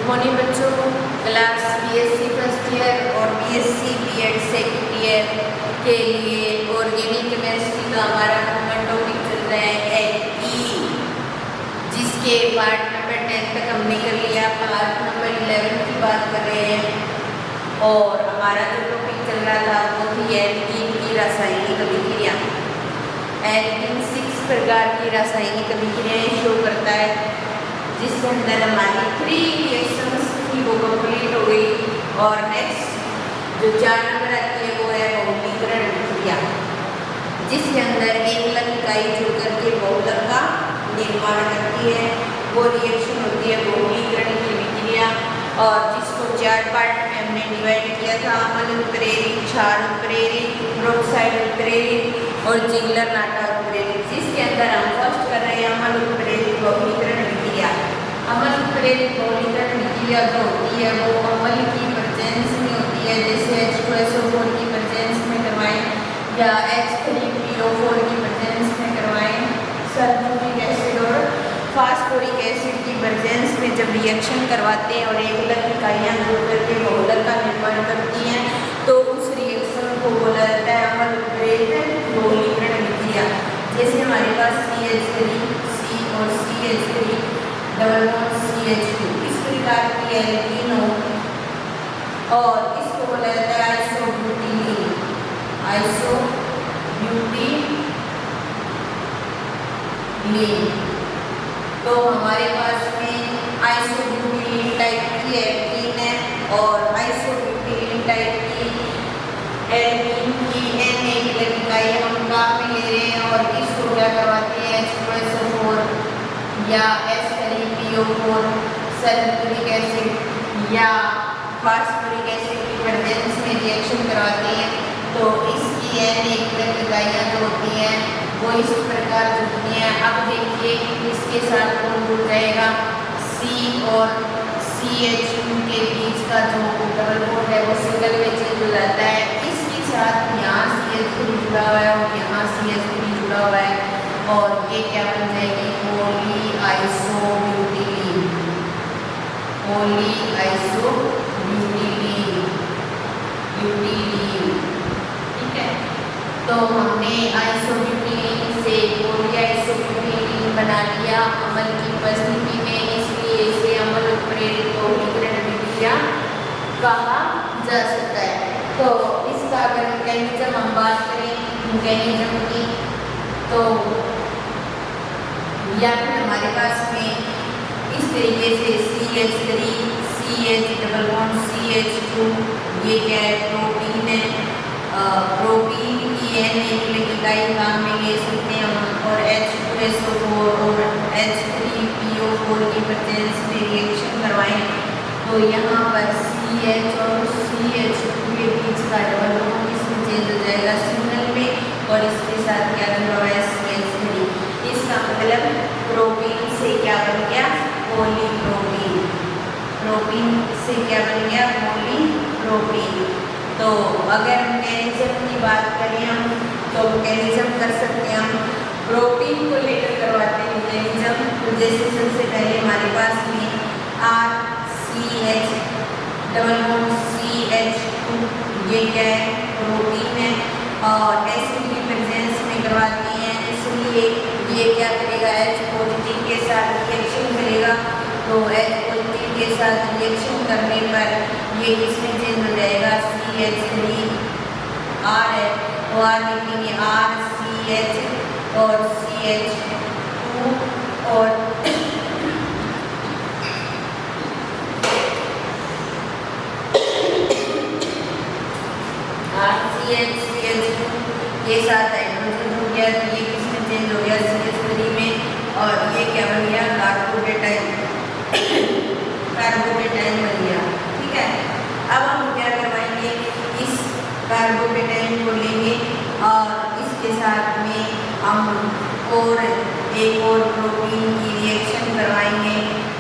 Morning बच्चों, class BSc first year और BSc BEd second year के लिए ऑर्गेनिक केमिस्ट्री का हमारा नंबर टॉपिक चल रहा है एल्कीन, जिसके पार्ट नंबर 10 तक हमने कर लिया। पार्ट नंबर 11 की बात कर रहे हैं और हमारा जो टॉपिक चल रहा था वो थी एल्कीन की रासायनिक अभिक्रिया। एल्कीन 6 प्रकार की रासायनिक अभिक्रियाएं शो करता है, जिसके अंदर हमारी 3 रिएक्शंस थी वो कंप्लीट हो गई। और नेक्स्ट जो 4 नंबर आती है वो है बहुलकीकरण अभिक्रिया, जिसके अंदर एकलक इकाई जुड़ करके बहुलक का निर्माण करती है। वो रिएक्शन होती है बहुलकीकरण की अभिक्रिया, और जिसको 4 पार्ट में हमने डिवाइड किया था, अम्ल उत्प्रेरित, क्षार उत्प्रेरित, पेरोक्साइड उत्प्रेरित और जिगलर-नाटा उत्प्रेरित। जिसके अंदर हम फर्स्ट कर रहे हैं अम्ल उत्प्रेरित बहुलकीकरण अभिक्रिया। अम्ल उत्प्रेरित बहुलकीकरण अभिक्रिया जो होती है वो अम्ल की प्रेजेंस में होती है, जैसे H2SO4 की प्रेजेंस में करवाएं या H3PO4 की प्रेजेंस में करवाएं। सल्फ्यूरिक एसिड और फास्फोरिक एसिड की प्रेजेंस में जब रिएक्शन करवाते हैं और एकलक इकाइयाँ जुड़ करके बहुलक का निर्माण करती हैं, तो उस रिएक्शन को बोला जाता है अम्ल उत्प्रेरित बहुलकीकरण अभिक्रिया। जैसे हमारे पास CH3 C और CH3 डबल बॉन्ड CH2 इस प्रकार की एल्कीन हो, और इसको बोला जाता है आइसोब्यूटीलीन। तो हमारे पास में आइसोब्यूटीलीन टाइप की एल्कीन है, और आइसोब्यूटीलीन टाइप की एल्कीन की N एकलक इकाई हम काम में ले रहे हैं, और इसको क्या करवाते हैं H2SO4 या H3PO4 सल्फ्यूरिक एसिड या फास्फोरिक एसिड की प्रेजेंस में रिएक्शन करवाते हैं। तो इसकी N एकलक इकाइयाँ जो होती हैं वो इस प्रकार जुड़ती हैं। अब देखिए इसके साथ कौन जुड़ जाएगा, C और CH2 के बीच का जो डबल बॉन्ड है वो सिंगल में चेंज हो जाता है। इसके साथ यहाँ CH3 जुड़ा हुआ है और यहाँ CH3 जुड़ा हुआ है, और ये क्या बन जाएगी पॉलीआइसोब्यूटीलीन। ठीक है, तो हमने आइसोब्यूटीलीन से पॉलीआइसोब्यूटीलीन बना लिया अम्ल की उपस्थिति में, इसलिए इसे अम्ल उत्प्रेरित बहुलकीकरण अभिक्रिया कहा जा सकता है। तो इसका अगर मैकेनिज्म हम बात करें मैकेनिज्म की, तो या फिर हमारे पास में इस तरीके से CH3 CH double bond CH2, ये क्या है प्रोटीन है। प्रोटीन की N एकलक इकाई काम में ले सकते हैं हम, और H2SO4 और H3PO4 की प्रेजेंस में रिएक्शन करवाएं, तो यहाँ पर CH और CH2 के बीच का डबल बॉन्ड इसमें चेंज हो जाएगा सिंगल में, और इसके साथ क्या जुड़ा हुआ है CH3। इसका मतलब प्रोटीन से क्या बन गया पॉलीप्रोटीन। प्रोटीन से क्या बन गया पॉलीप्रोटीन। तो अगर मैकेनिज्म की बात करें हम, तो मैकेनिज्म कर सकते हैं हम प्रोटीन को लेकर करवाते हैं मैकेनिज्म। तो जैसे सबसे पहले हमारे पास में RCH डबल बॉन्ड CH2, ये क्या है प्रोटीन है, और एसिड की प्रेजेंस में करवाती हैं, इसलिए ये क्या करेगा H पॉजिटिव के साथ रिएक्शन करेगा। तो H पॉजिटिव के साथ रिएक्शन करने पर ये किसमें चेंज हो जाएगा CH3 R है, तो R लिखेंगे RCH और CH2 और RCH CH2 के साथ हाइड्रोजन हो गया, तो ये किसमें चेंज हो गया CH3 में, और ये क्या बन गया कार्बोकेटाइन बन गया। ठीक है, अब हम क्या करवाएंगे, इस कार्बोकेटाइन को लेंगे और इसके साथ में हम और एक और प्रोटीन की रिएक्शन करवाएंगे,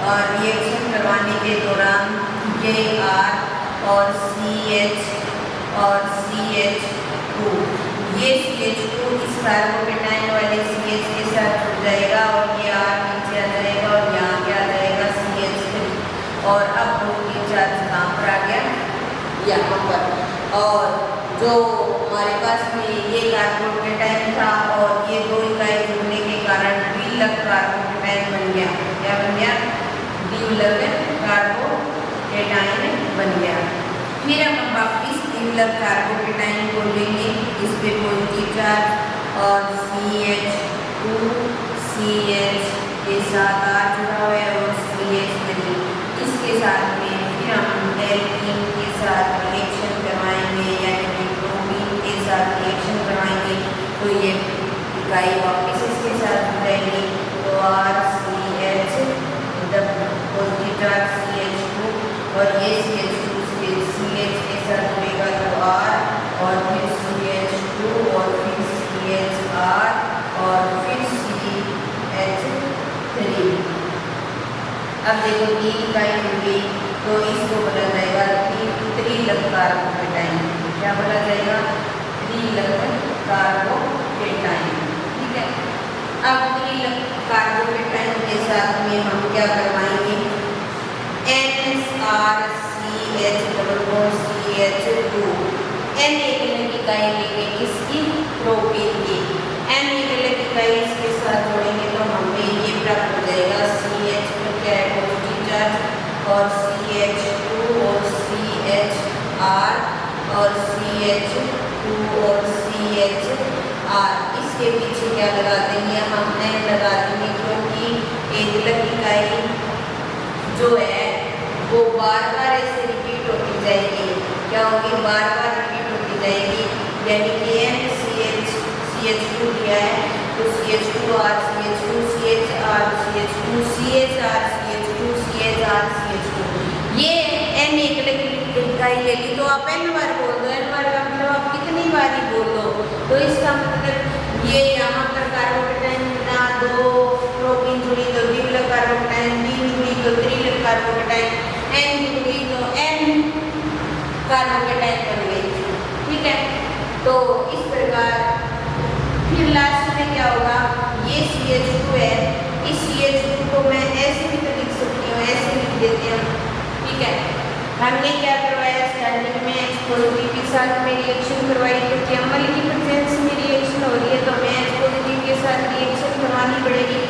और रिएक्शन करवाने के दौरान KR और CH और CH2, ये CH2 इस कार्बोकेटाइन वाले CH के साथ जुड़ जाएगा, और ये R नीचे आ जाएगा और यहाँ क्या आ जाएगा CH3, और अब यहाँ पर। और जो हमारे पास में ये कार्बोकेटाइन था और ये दो इकाई जुड़ने के कारण द्विलक कार्बोकेटाइन बन गया। क्या बन गया? द्विलक कार्बोकेटाइन बन गया। फिर हम वापिस द्विलक कार्बोकेटाइन को लेंगे, इस पे पॉजिटिव चार्ज और CH2CH के साथ R जुड़ा हुआ है और CH3 इसके साथ में फिर हम एल्कीन के साथ रिएक्शन करवाएंगे, यानी कि ब्रोमीन के साथ रिएक्शन करवाएंगे तो ये इकाई वापस इसके साथ जुड़ेगी। तो RCH पॉजिटिव चार्ज CH2 और ये CH2 CH के साथ जुड़ेगा तो R और फिर CH2 और फिर CHR और फिर CH3। अब देखो तीन इकाई होगी तो इसको बोला जाएगा त्रिलक कार्बोकेटाइन। क्या बोला जाएगा? त्रिलक कार्बोकेटाइन। ठीक है। अब त्रिलक कार्बोकेटाइन के साथ में हम क्या करवाएंगे? NHCH2 N एक इकाई लेंगे किसकी? प्रोपीन की। N एक इकाई इसके साथ जोड़ेंगे तो हमें ये प्राप्त हो जाएगा CH पर क्या है? पॉजिटिव चार्ज और CH2 और CHR और CH2 और CHR इसके पीछे क्या लगा देंगे? हम N लगा देंगे क्योंकि एकलक इकाई जो है वो बार बार ऐसे रिपीट होती जाएगी। क्या होगी? बार बार रिपीट होती जाएगी, यानी कि CH2 क्या है? तो CH2R CH2 CHR CH2 CHR CH2 CHR CH2 ये N एकलक इकाई ले ली तो आप N बार बोल दो। N बार का मतलब आप कितनी बार ही बोल दो। तो इसका मतलब ये यहाँ पर कार्बोकेटाइन ना दो प्रोटीन जुड़ी तो द्विलक कार्बोकेटाइन, तीन जुड़ी तो त्रिलक कार्बोकेटाइन, N जुड़ी तो N कार्बोकेटाइन बन गई। ठीक है। तो इस प्रकार फिर लास्ट में क्या होगा? ये CH2 है, इस CH2 को मैं ऐसे भी तो लिख सकती हूँ, ऐसे लिख देती हूँ। ठीक है। हमने क्या करवाया? स्टार्टिंग में एक्सपोजिटिव के साथ में रिएक्शन करवाई क्योंकि अम्ल की प्रेजेंस में रिएक्शन हो रही है तो हमें एक्सपोजिटिव के साथ रिएक्शन करवानी पड़ेगी।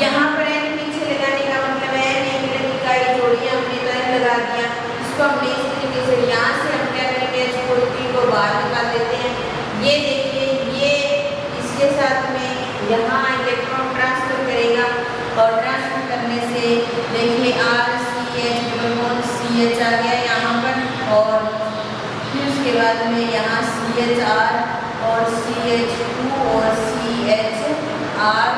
यहाँ पर N पीछे लगाने का मतलब है N इकाई जोड़ी हमने तो N लगा दिया। इसको हमने इस तरीके से यहाँ से हम क्या करेंगे? एक्सपोजिटिव को बाहर निकाल देते हैं। ये देखिए ये इसके साथ में यहाँ इलेक्ट्रॉन ट्रांसफर करेगा और ट्रांसफर करने से देखिए RCH आ गया यहाँ पर और फिर उसके बाद में यहाँ CHR और CH2 और CHR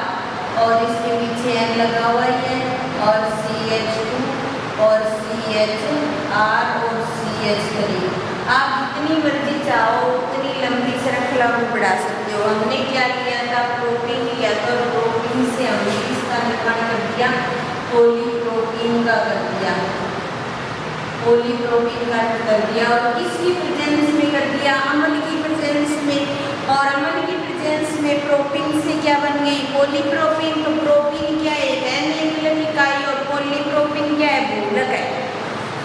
और इसके पीछे N लगा हुआ है और CH2 और CHR और CH3। आप जितनी मर्जी चाहो उतनी लंबी श्रृंखला को बढ़ा सकते हो। हमने क्या लिया था? प्रोटीन लिया था और प्रोटीन से हमने किसका निर्माण कर दिया? पॉलीप्रोटीन का कर दिया। पॉलीप्रोटीन का कर दिया और किसकी प्रेजेंस में कर दिया? अम्ल की प्रेजेंस में। और अम्ल की प्रेजेंस में प्रोटीन से क्या बन गई? पॉलीप्रोटीन। तो प्रोटीन क्या है? N एकलक इकाई और पॉलीप्रोटीन क्या है? बहुलक है।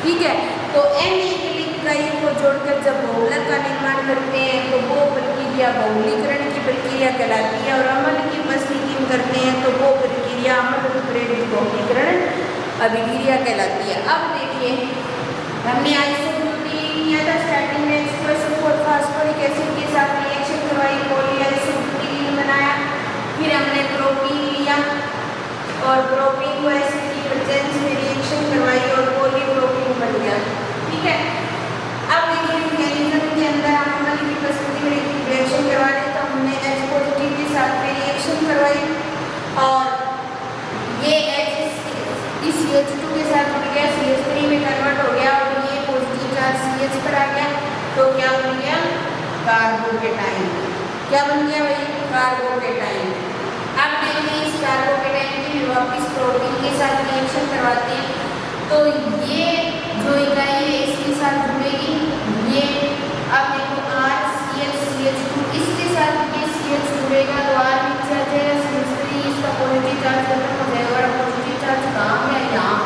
ठीक है। तो N एकलक इकाई को जोड़कर जब बहुलक का निर्माण करते हैं तो वो प्रक्रिया बहुलीकरण की प्रक्रिया कहलाती है और अम्ल की उपस्थिति में करते हैं तो वो प्रक्रिया अम्ल उत्प्रेरित बहुलीकरण अभिक्रिया कहलाती है। अब देखिए हमने आइसोब्यूटीन लिया था स्टार्टिंग में, फॉस्फोरिक एसिड के साथ रिएक्शन करवाई, पॉलीआइसोब्यूटीन बनाया। फिर हमने प्रोटीन लिया और प्रोटीन को एसिड की प्रेजेंस में रिएक्शन करवाई और पॉलीप्रोटीन बन गया। ठीक है। अब देखिए मैकेनिज्म के अंदर हम अम्ल की उपस्थिति में रिएक्शन करवा रहे तो हमने H पॉजिटिव के साथ में रिएक्शन करवाई और ये H इस CH2 के साथ जुड़ गया, CH3 में कन्वर्ट हो गया और ये पॉजिटिव चार्ज CH पर आ गया तो क्या बन गया? कार्बोकेटाइन। क्या बन गया भाई? कार्बोकेटाइन। अब देखिए इस कार्बोकेटाइन की वापिस प्रोटीन के साथ रिएक्शन करवाते हैं तो ये जो इकाई है इसके साथ जुड़ेगी। ये अब देखो RCH2 इसके साथ ये CH जुड़ेगा तो R नीचे आ जाएगा, CH3 इसका पॉजिटिव चार्ज खत्म हो जाएगा और पॉजिटिव चार्ज कहाँ है? यहाँ।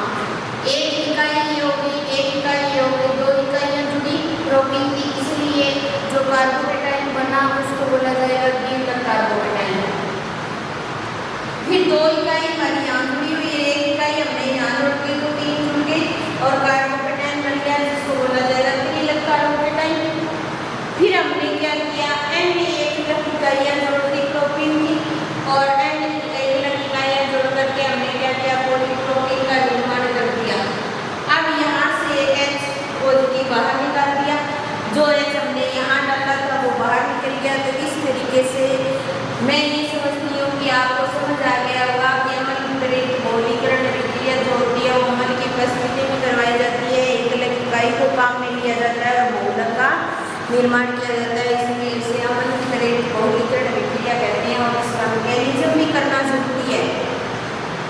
एक इकाई ये होगी, एक इकाई ये होगी, दो इकाई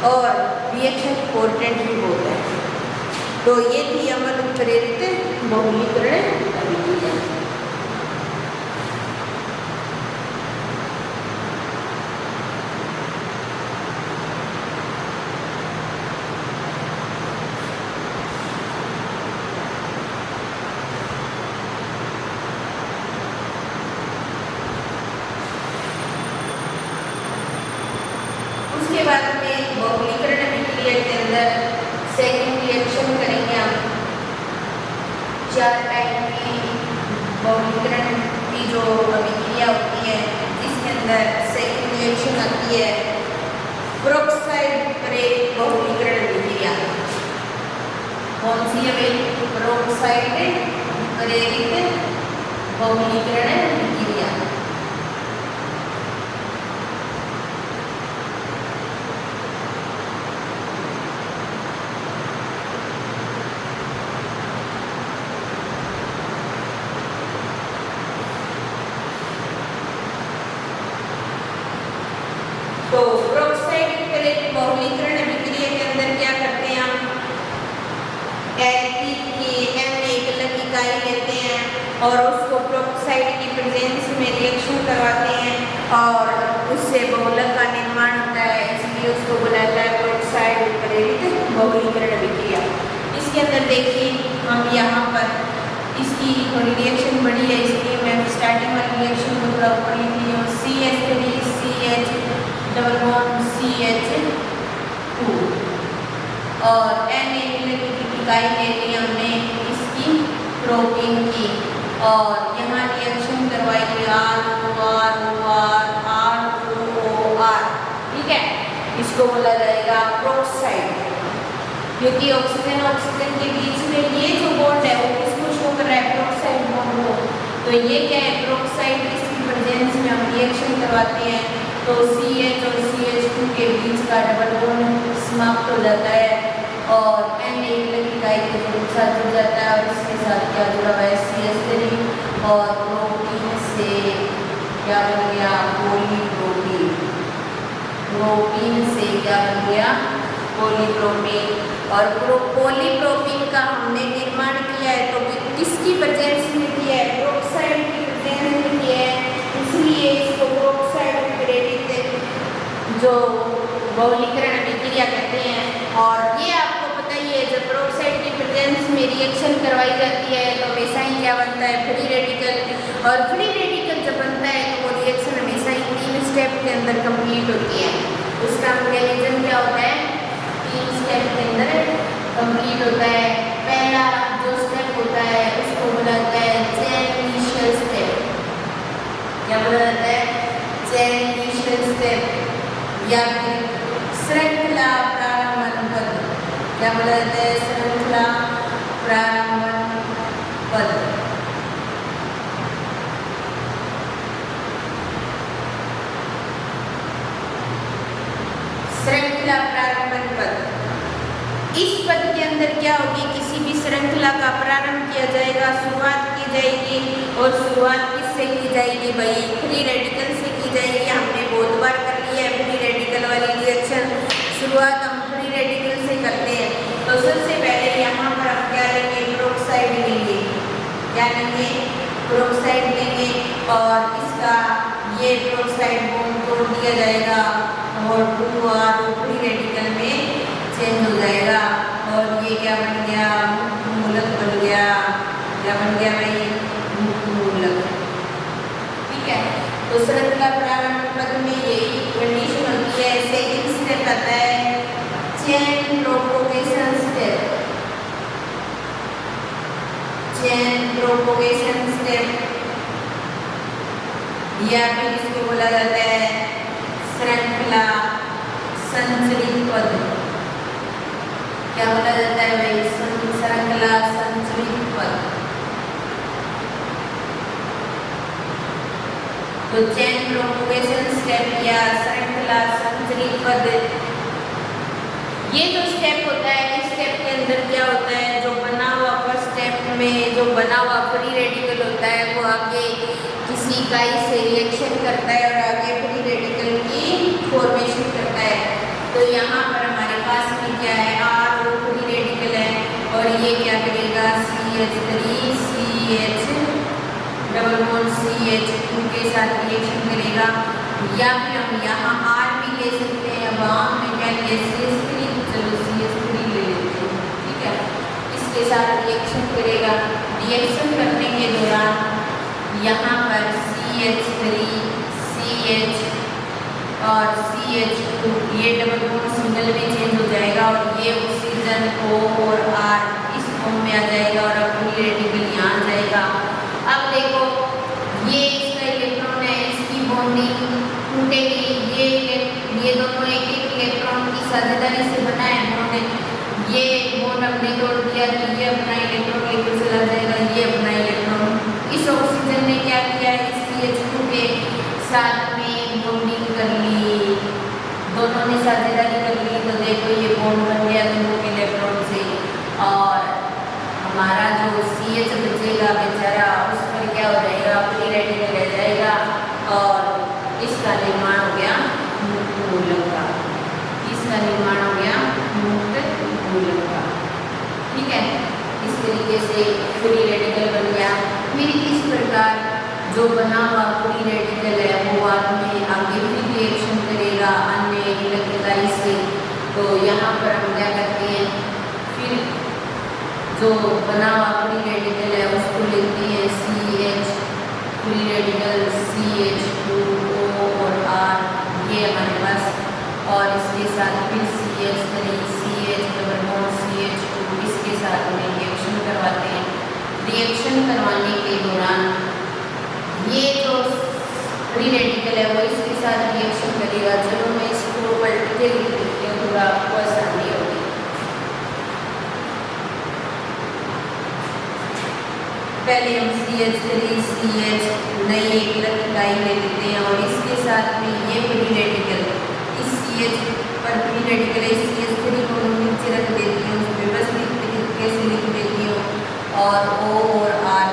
और रिएक्शन पोर्टेंट भी होता है। तो ये थी अम्ल उत्प्रेरित बहुलीकरण अभिक्रिया। उसके बाद में बहुलीकरण अभिक्रिया के अंदर सेकंड रिएक्शन करेंगे हम। 4 टाइप की बहुलीकरण की जो अभिक्रिया होती है, जिसके अंदर सेकंड रिएक्शन आती है पेरोक्साइड प्रेरित बहुलीकरण अभिक्रिया। कौन सी है भाई? पेरोक्साइड प्रेरित बहुलीकरण अभिक्रिया। तो पेरोक्साइड प्रेरित बहुलीकरण अभिक्रिया के अंदर क्या करते हैं हम? LPKN एक अलग इकाई लेते हैं और उसको पेरोक्साइड की प्रेजेंस में रिएक्शन करवाते हैं और उससे बहुलक का निर्माण होता है, इसलिए उसको बोला जाता है पेरोक्साइड प्रेरित बहुलीकरण अभिक्रिया। इसके अंदर देखिए हम यहाँ पर इसकी थोड़ी रिएक्शन बड़ी है, इसलिए मैं स्टार्टिंग वाली रिएक्शन को थोड़ा ऊपर लिख रही हूँ। CH3CH डबल बॉन्ड CH2 और N इकाई ले ली हमने इसकी प्रोपीन की और यहाँ रिएक्शन करवाई R2R, ठीक है। इसको बोला जाएगा पेरोक्साइड, क्योंकि ऑक्सीजन ऑक्सीजन के बीच में ये जो बॉन्ड है वो किसको शो कर रहा है? पेरोक्साइड बॉन्ड को। तो ये क्या है? पेरोक्साइड इसकी प्रेजेंस में हम रिएक्शन करवाते हैं तो CH और CH2 के बीच का डबल बॉन्ड समाप्त हो जाता है और N एक इकाई के साथ जुड़ जाता है और इसके साथ क्या जुड़ा हुआ है? CH3 और प्रोटीन से क्या बन गया? पॉलीप्रोपीन। प्रोटीन से क्या बन गया? पॉलीप्रोपीन। और पॉलीप्रोपीन का हमने निर्माण किया है तो किसकी प्रेजेंस में किया है? पेरोक्साइड की प्रेजेंस में किया है, इसलिए इसको पेरोक्साइड प्रेरित जो बहुलीकरण अभिक्रिया कहते हैं। और ये आपको पता ही है, जब पेरोक्साइड की प्रेजेंस में रिएक्शन करवाई जाती है तो हमेशा ही क्या बनता है? Free radical. और फ्री रेडिकल जब बनता है तो वो रिएक्शन हमेशा ही 3 स्टेप के अंदर कंप्लीट होती है। उसका मैकेनिज्म क्या होता है? 3 स्टेप के अंदर कंप्लीट होता है। पहला जो स्टेप होता है उसको बोला जाता है चेन इनिशियल स्टेप। क्या बोला जाता है? चेन इनिशियल स्टेप या फिर श्रृंखला प्रारंभन पद। क्या बोला जाता है? श्रृंखला प्रारंभन पद। श्रृंखला प्रारंभन पद। इस पद के अंदर क्या होगी? किसी भी श्रृंखला का प्रारंभ किया जाएगा, शुरुआत की जाएगी और शुरुआत किससे की जाएगी भाई? फ्री रेडिकल से की जाएगी। हमने बहुत बार कर लिया है फ्री रेडिकल वाली रिएक्शन। शुरुआत हम फ्री रेडिकल से करते हैं तो सबसे पहले यहाँ पर हम क्या लेंगे? पेरोक्साइड लेंगे। क्या लेंगे? पेरोक्साइड लेंगे और इसका ये पेरोक्साइड बॉन्ड तोड़ दिया जाएगा और 2R फ्री रेडिकल में चेंज हो जाएगा और ये क्या बन गया? मूलक बन गया। क्या बन गया भाई? मूलक। ठीक है, तो श्रृंखला प्रारंभ पद में यही कंडीशन होती है। सेकंड स्टेप आता है chain propagation step. Chain propagation step या फिर इसको बोला जाता है श्रृंखला संचरित पद। क्या बोला जाता है भाई? श्रृंखला संचरित पद। तो चेन प्रोपोगेशन स्टेप या श्रृंखला संचरित पद, ये जो स्टेप होता है इस स्टेप के अंदर क्या होता है? जो बना हुआ फर्स्ट स्टेप में जो बना हुआ फ्री रेडिकल होता है वो आगे किसी इकाई से रिएक्शन करता है और आगे फ्री रेडिकल की फॉर्मेशन करता है। तो यहाँ पर इसमें क्या है, R O फ्री रेडिकल है और ये क्या करेगा, CH3 CH double bond CH2 के साथ रिएक्शन करेगा। या फिर हम यहाँ R भी ले सकते हैं, अब हम क्या लिया CH3, चलो CH3 ले लेते हैं, ठीक है। इसके साथ रिएक्शन करेगा, रिएक्शन करने के दौरान यहाँ पर CH3 CH और CH2 ये डबल बॉन्ड सिंगल में चेंज हो जाएगा और ये ऑक्सीजन O और R इस फॉर्म में आ जाएगा और अब फ्री रेडिकल यहाँ आ जाएगा। अब देखो ये इसका इलेक्ट्रॉन है, इसकी बॉन्डिंग टूटेगी, ये दोनों एक एक इलेक्ट्रॉन की साझेदारी से बना है बॉन्ड। ये बॉन्ड हमने तोड़ दिया तो ये अपना इलेक्ट्रॉन लेकर चला जाएगा, ये अपना इलेक्ट्रॉन, इस ऑक्सीजन ने क्या किया, इस CH2 के साथ में बॉन्डिंग कर ली, दोनों ने साझेदारी कर ली। तो देखो ये बॉन्ड बन गया दोनों के इलेक्ट्रॉन से और हमारा जो CH बचेगा बेचारा उस पर क्या हो जाएगा, फ्री रेडिकल रह जाएगा और इसका निर्माण हो गया मुक्त मूलक का, इसका निर्माण हो गया मुक्त मूलक का, ठीक है। इस तरीके से फ्री रेडिकल बन गया। फिर इस प्रकार जो बना हुआ फ्री रेडिकल है वो बाद में आगे भी रिएक्शन करेगा अन्य इलेक्ट्रोलाइट से। तो यहाँ पर हम क्या करते हैं, फिर जो बना हुआ फ्री रेडिकल है उसको लेते हैं CH फ्री रेडिकल CH2O और R ये हमारे पास, और इसके साथ फिर CH3 CH double bond CH2 इसके साथ में रिएक्शन करवाते हैं। रिएक्शन करवाने के दौरान ये जो फ्री रेडिकल है वो इसके साथ रिएक्शन करेगा। चलो मैं इसको पलट के लिख देती हूँ, थोड़ा आपको आसानी होगी। पहले हम CH3 CH नई एक इकाई ले लेते हैं और इसके साथ में ये फ्री रेडिकल, इस CH पर फ्री रेडिकल है, CH3 को नीचे रख देती हूँ, व्यवस्थित तरीके से लिख देती हूँ और O और R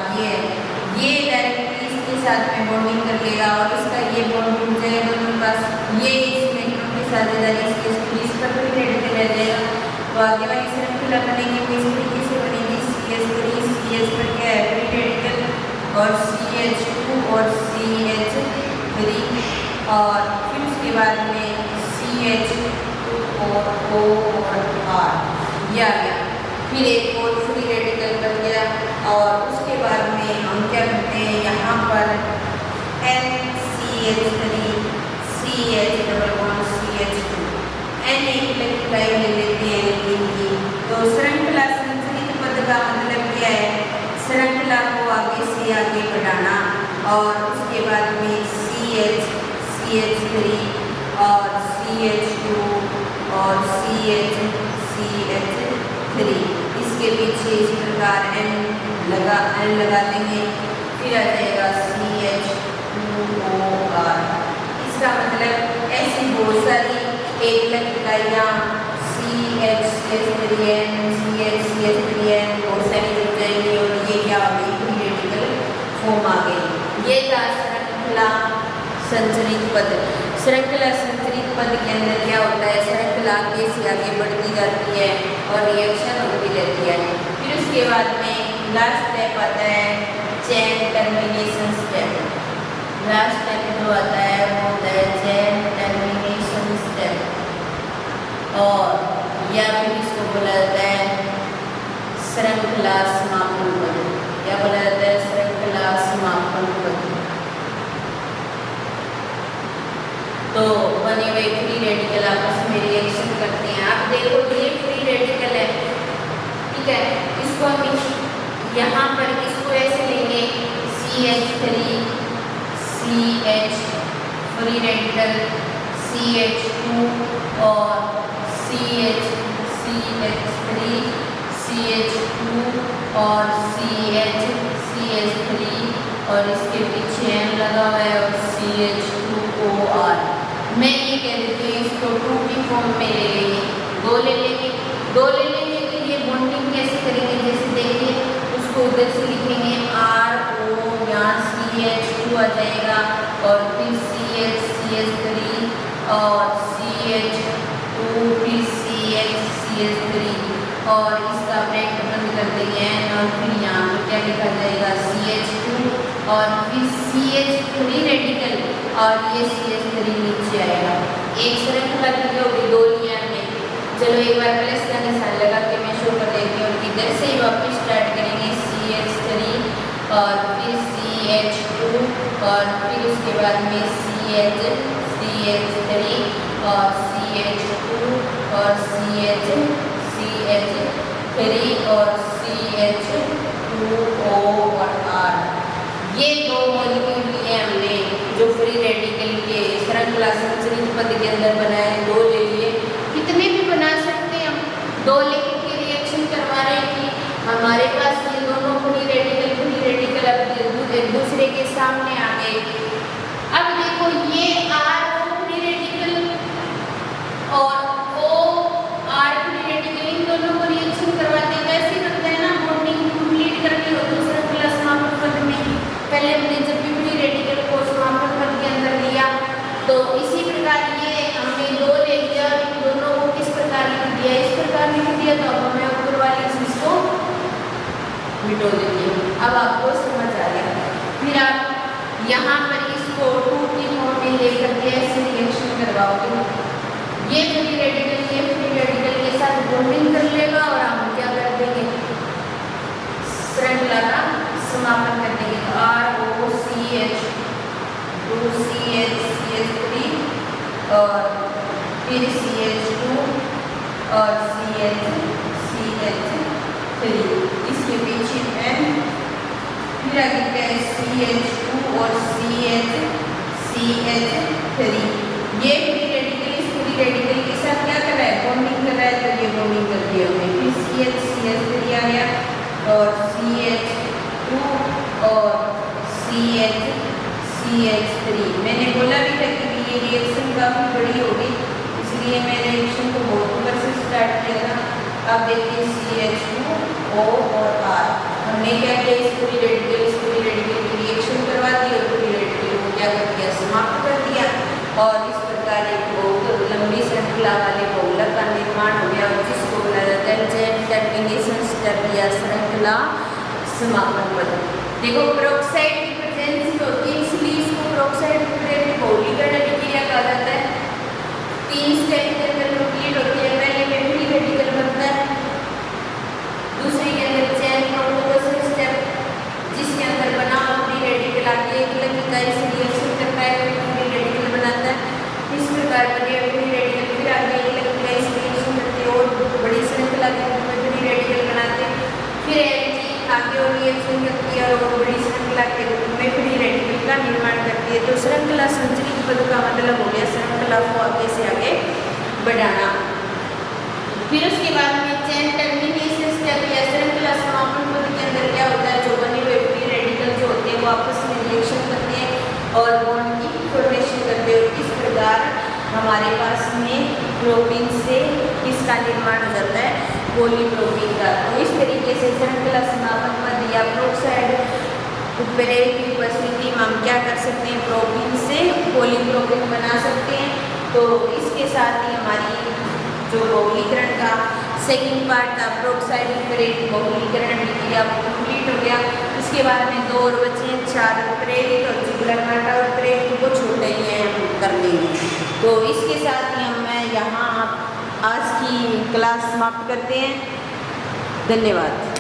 ये डायरेक्टली इसके साथ में बॉन्डिंग कर लेगा और इसका ये बॉन्ड टूट जाएगा दोनों पास, ये इस इलेक्ट्रॉन की साझेदारी इस पर फ्री रेडिकल रह जाएगा। तो आगे वाली श्रृंखला बनेगी वो इस तरीके से बनेगी, CH3 CH पर क्या है फ्री रेडिकल और CH2 और CH3 और फिर उसके बाद में CH2 और O और R ये आ गया। फिर एक और फ्री रेडिकल बन गया और उसके बाद में हम क्या करते हैं, यहाँ पर NCH3 CH double bond CH2 N एक इलेक्ट्रोलाइट ले लेते हैं इनकी। तो श्रृंखला संचरित पद का मतलब क्या है, श्रृंखला को आगे से आगे बढ़ाना और उसके बाद में CH CH3 और CH2 और CH3 इसके पीछे इस प्रकार N लगा देंगे, फिर आ जाएगा CH2OR। इसका मतलब ऐसी बहुत सारी एकलक इकाइयाँ CH3N CH3N बहुत सारी जुड़ जाएंगी और ये क्या आ गई, फ्री रेडिकल फॉर्म आ गई। ये था श्रृंखला संचरित पद। श्रृंखला संचरित पद के अंदर क्या होता है, श्रृंखला आगे से आगे बढ़ती जाती है और रिएक्शन होती रहती है। फिर उसके बाद में लास्ट स्टेप आता है chain termination step. Last step जो आता है वो होता है चेन टर्मिनेशन स्टेप और या फिर इसको बोला जाता है श्रृंखला समापन पद। क्या बोला जाता है, श्रृंखला समापन पद। तो बने हुए फ्री रेडिकल आपस में रिएक्शन करते हैं। आप देखो ये फ्री रेडिकल है, ठीक है, इसको हम यहाँ पर इसको ऐसे लेंगे CH3 CH free radical CH2 और CH CH3 CH2 और CH3 और इसके पीछे N लगा हुआ है और CH2OR। मैं ये कह देती हूँ इसको 2p फॉर्म में ले लेंगे, दो ले लेंगे तो ये बॉन्डिंग कैसे करेंगे, जैसे देखिए उसको उधर से लिखेंगे RO, यहाँ CH2 आ जाएगा और फिर CH CH3 और CH2 फिर CH CH3 और इसका ब्रैकेट बंद कर देंगे और फिर यहाँ पर क्या लिखा जाएगा CH2 और फिर CH3 रेडिकल और ये CH3 नीचे आएगा। एक श्रृंखला कितनी होगी, 2 लिया हमने। चलो एक बार प्लस का निशान लगा के मैं शो कर देती हूँ और इधर से ही वापस स्टार्ट करेंगे CH3 और फिर CH2 और फिर उसके बाद में CH3 और CH2 और CH3 और CH2O और R। ये 2 मॉलिक्यूल लिए हमने जो फ्री रेडिकल के श्रृंखला संचरित पद के अंदर बनाए, 2 ले लिए। कितने भी बना सकते हैं हम, 2 लेकर के रिएक्शन करवा रहे हैं कि हमारे पास ये दोनों फ्री रेडिकल अब एक दूसरे के सामने आ गए। अब देखो ये R फ्री रेडिकल और O R फ्री रेडिकल, इन दोनों को रिएक्शन करवाते हैं। वैसे करते हैं ना, बॉन्डिंग कंप्लीट करनी हो तो श्रृंखला समापन पद में पहले हमने जब भी फ्री रेडिकल को समापन पद के अंदर लिया तो इसी प्रकार ये हमने 2 ले लिया और इन दोनों को किस प्रकार लिख दिया, इस प्रकार लिख दिया। तो अब मैं ऊपर वाली चीज को मिटो देती हूँ। अब आपको समझ आ गया। फिर आप यहाँ पर इसको 2 की फॉर्म में लेकर के ऐसे रिएक्शन करवाओगे, ये फ्री रेडिकल के साथ बॉन्डिंग कर लेगा और हम क्या कर देंगे, श्रृंखला का समापन कर देंगे। ROCH 2CH3 और फिर CH2 और CH3 इसके पीछे M, फिर आगे क्या है CH2 और CH3। ये फ्री रेडिकल इस फ्री रेडिकल के साथ क्या कर रहा है, बॉन्डिंग कर रहा है। तो ये बॉन्डिंग कर दिया हमने। फिर CH3 आ गया और CH2 और CH3। मैंने बोला भी था कि ये रिएक्शन काफ़ी बड़ी होगी, इसलिए मैं रिएक्शन को बहुत ऊपर से स्टार्ट किया था। अब देखिए CH2O और R, हमने क्या किया, इस फ्री रेडिकल की रिएक्शन करवा दी और फ्री रेडिकल को क्या कर दिया, समाप्त कर दिया। और इस प्रकार एक बहुत लंबी श्रृंखला वाले बहुलक का निर्माण हो गया और जिसको बोला जाता है चेन टर्मिनेशन स्टेप या श्रृंखला समापन पद। देखो पेरोक्साइड की प्रेजेंस होती है, इसलिए इसको पेरोक्साइड बहुलीकरण अभिक्रिया कहा जाता है। 3 स्टेप के अंदर कंप्लीट होती है। पहले में फ्री रेडिकल बनता है, दूसरे के अंदर चेन प्रोटोन स्टेप जिसके अंदर बना फ्री रेडिकल आगे एक इकाई से रिएक्शन करता है, फ्री रेडिकल बनाता है। इस प्रकार फ्री रेडिकल फिर आगे एक इकाई से रिएक्शन करते हैं और बड़ी श्रृंखला के रूप में फ्री रेडिकल बनाते हैं। फिर आगे और रिएक्शन करती है और बड़ी श्रृंखला के रूप में फ्री रेडिकल का निर्माण करती है। तो श्रृंखला संचरित पद का मतलब हो गया श्रृंखला को आगे से आगे बढ़ाना। फिर उसके बाद में चेन टर्मिनेशन स्टेप या श्रृंखला समापन पद के अंदर क्या होता है, जो बने हुए फ्री रेडिकल जो होते हैं वो आपस में रिएक्शन करते हैं और बॉन्ड की फॉर्मेशन करते हैं। इस प्रकार हमारे पास में प्रोपीन से किसका निर्माण हो जाता है, पॉलीप्रोपीन का। तो इस तरीके से श्रृंखला समापन पद या पेरोक्साइड उत्प्रेरक की उपस्थिति में हम क्या कर सकते हैं, प्रोपीन से पॉलीप्रोपीन बना सकते हैं। तो इसके साथ ही हमारी जो बहुलीकरण का सेकंड पार्ट था, पेरोक्साइड उत्प्रेरक बहुलीकरण अभिक्रिया कंप्लीट हो गया। इसके बाद में 2 और बचे हैं, 4 उत्प्रेरक और जिगलरमाटा उत्प्रेरक को छोटे ही हैं हम कर देंगे। तो इसके साथ ही हम यहाँ आज की क्लास समाप्त करते हैं। धन्यवाद।